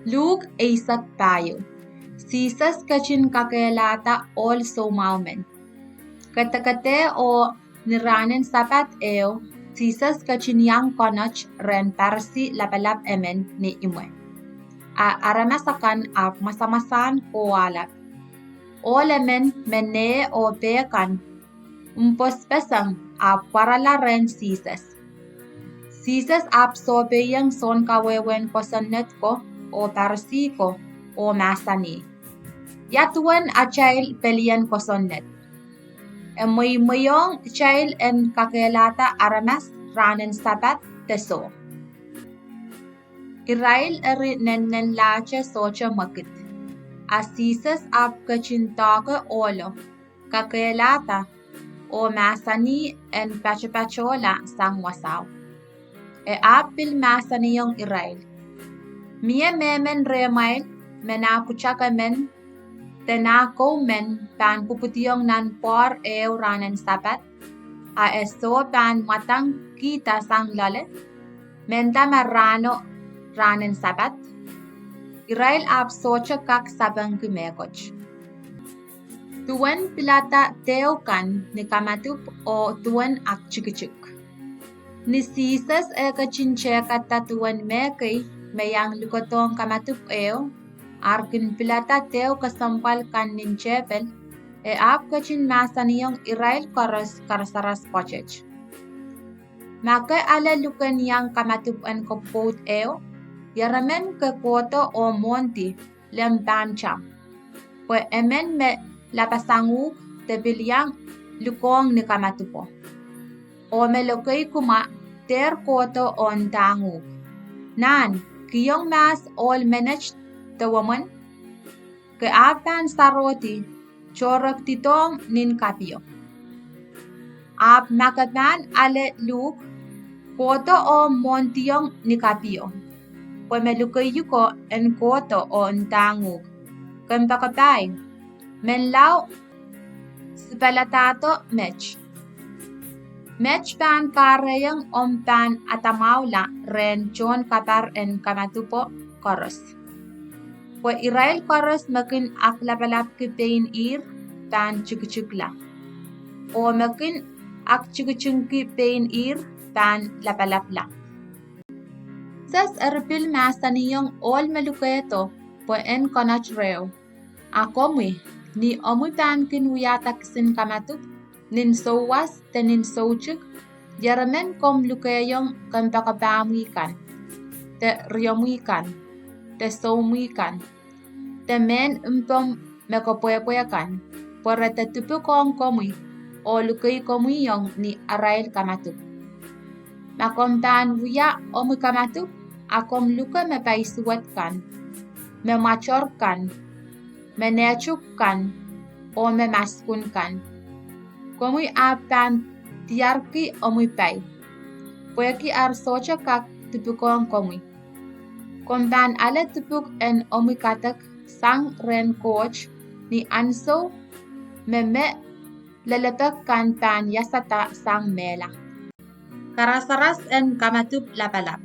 Luke Isaac Payo. Sisas kachin kakelata all so maumen. Katakate o niranin sapat eo, sisas kachin yang konach ren parsi lapalap emen ni imwe. A aramasakan ap masamasan o alap. All emen mene o bekan, pesang ap parala ren sisas. Sisas ap sobeyang son kawewen kosanet ko o parsi ko o masani. Yatuan a child pelian kosonet. Emoyong child en kakelata aramas ranen sabat teso. Israel eri nennen lache socha makit. Asisas ap kachintaga olo. Kakelata o masani en pachapachola sang wasaw. E apil masani yung Israel. Mie memen remail menapuchaka men tenako men pan puputiyong nan por ranen sapat a eso pan matang kita sang lale menta marano ranen sapat Israel ap socha kak sabang kumekoch. Tuan pilata teokan ni kamatup o tuan ak chikichik. Ni sisas kachinche kata tuan mekay mayang lukotong kamatup arkin pilata teo kasampal kan ninchepel ap kachin masaniyong Israel karasaras pochech. Maka ala lukan yang kamatup an kopot yaramen ke koto o monti lempancham. Pwe emen me lapasanguk te bilyang lukong ni kamatupo. O melokay kuma ter koto on tanguk. Nan, kiyong mas all managed the woman ke apan saroti chorak titong nin kapio. Ap makapan ale luk koto o montiyong ni kapio. Pwe melukay yuko en koto o tanguk. Kempakapay, menlaw spelatato mech. Mech pan kareyang pan atamawla ren chon kapar en kamatupo koros. Pwe Israel koros makin aklapalap kipain pan chukuchukla. O makin ak chukuchungki pain pan lapalapla. Sas erpil masaniyong all meluketo pwe en konach reo. Akomi ni omu pan kinuyata kisin kamatup nin sowas te nin sochuk yaramen kom lukeyong kampakapamuikan te riomuikan te somuikan te men mekopwekan por te tupukong komui o lukey komuyong ni Arael kamatup. Makompan wuya omu kamatup akom luka mepaisuatkan memachorkan menechukkan o memaskunkan. Komui apan tiarki omui pay. Pueki ar socha kak tupukong komui. Kompan ale tupuk en omui katak sang ren coach ni anso meme leletak kan pan yasata sang mela. Karasaras en kamatup lapalap.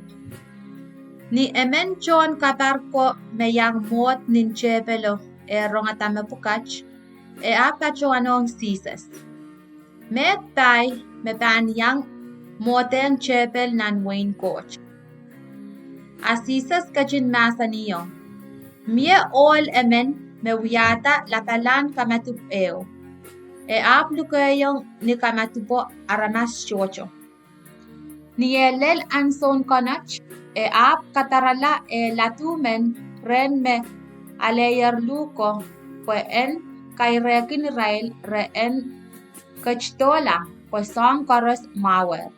Ni emen chon kaparko meyang mot nin chepelo rongatame pukach apacho anong sisas. Met tay me pan yang moten chepel nan Wayne coach. Asisas kachin masaniyo. Mie all emen me wiyata lapalan kamatup ap lukayong ni kamatupo aramas chocho. Nielel anson konach ap katarala latumen ren me aleyer luko pwe en kairekin Israel re en kachtola pwe song koros mawer.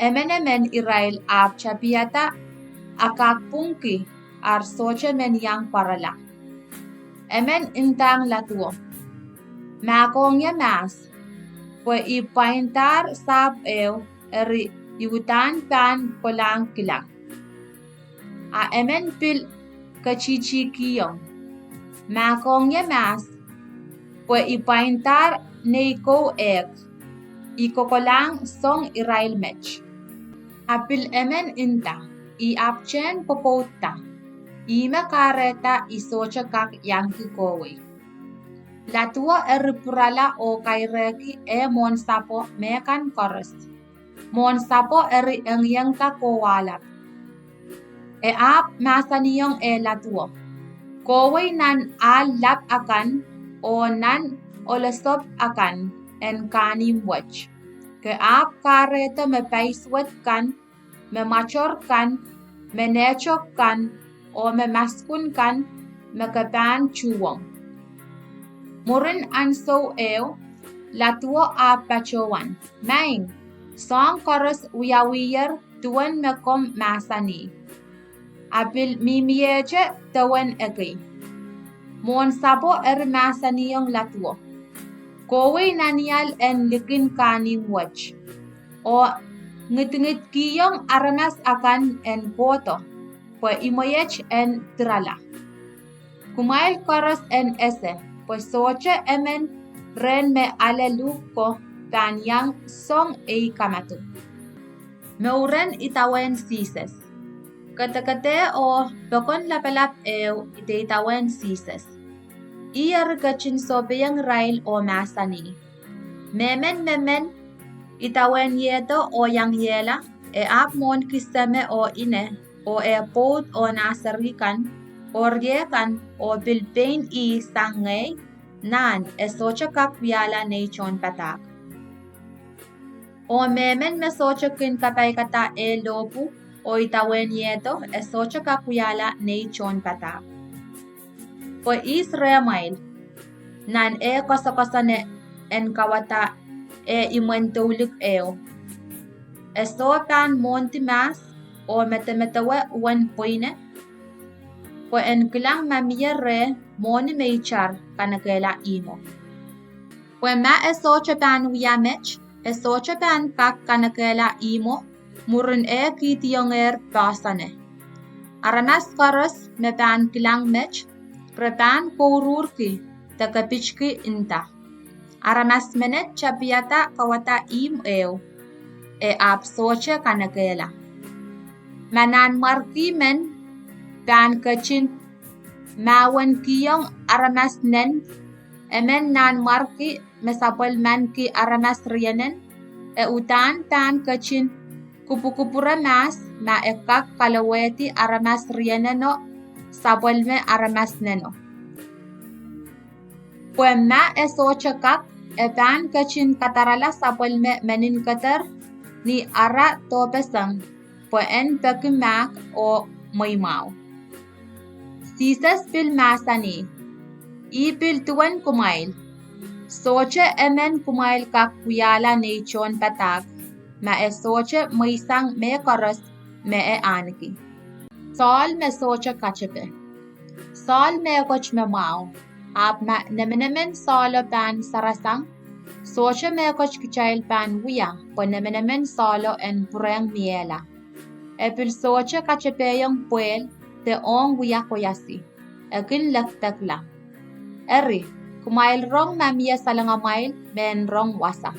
Emen Israel ap chapiata akakpungki ar soche men yang parala. Emen intang latuo. Makong mas pwe ipaintar sab eri yutan pan kolang kilang. Emen pil kachichikiyong. Makong mas pwe ipaintar neiko ikokolang song Israel mech. Apil emen inta I apchen popouta. Ime kareta isocha kak yanki kowe. Latua eripurala o kaireki mon sapo mekan koros. Mon sapo eri engyangka kowalap. Ap masaniyong latua. Kowe nan lap akan o nan olasop akan en kanim wach. Ke ap kareta me paiswet kan, me machor kan, me nechok kan, o me maskun kan, me kapan chuwong. Murin anso latua ap pachowan. Maing, song koros wiyawiyer tuwan me kom masani. Apil mimieche tawan egay. Mon sapo masaniyong latua. Kowe nanial en likin kaning wach. O ngit kiyong aramas akan en poto. Pues imoyech en trala. Kumail koros en ese. Pues soche emen ren me aleluko tanyang song kamatu. Meuren itawen sises. Katakate o bakon lapalap ite itawen sises. Iyar gachin sobeyang rail o masani. Memen itawen yeto o yang yela ap mon kisame o ine o pod o nasarikan o riekan o bilpain sangay nan socha kakwala nation patak. O memen socha kin kapay kata lopu o itawen yeto socha kakwala nation patak. Po Israel nan kosa-kosa en kawata imentulik Esopan montimas o metemetawe wan poine. Po en kilang mamiyere moni meichar kanakela imo. Po ma esocha pan wiyamech, esocha pan kak kanakela imo, murun kitionger pasane. Aramas karos me pan kilang mech, prepan koururki, takapichki inta. Aramas menet chapiata kawata ap soche kanakela. Manan marki men pan kachin mawan kiyong aramas nen, emen nan marki mesapol man ki aramas rienen, utan pan kachin kupukupura mas ma ekak kalaweti aramas rieneno, sapolme aramas neno. Puemma socha kak pan kachin katarala sapolme menin katar ni ara topesang puen pekimak o moimao. Sises pil masani. Ipil tuwan kumail. Soche emen kumail kak kuyala nation patak ma soche moisang me koros me aniki. Sol me socha kachepe. Sol me koch me mao. Ap ma nemenemen solo pan sarasang. Socha me koch kichail pan wiya. Po nemenemen solo en pureng miela. Epil socha kachepe yung puel te ong wiya koyasi. Ekin laktak lang. Eri, kumail rong mamiya salangamail men rong wasa.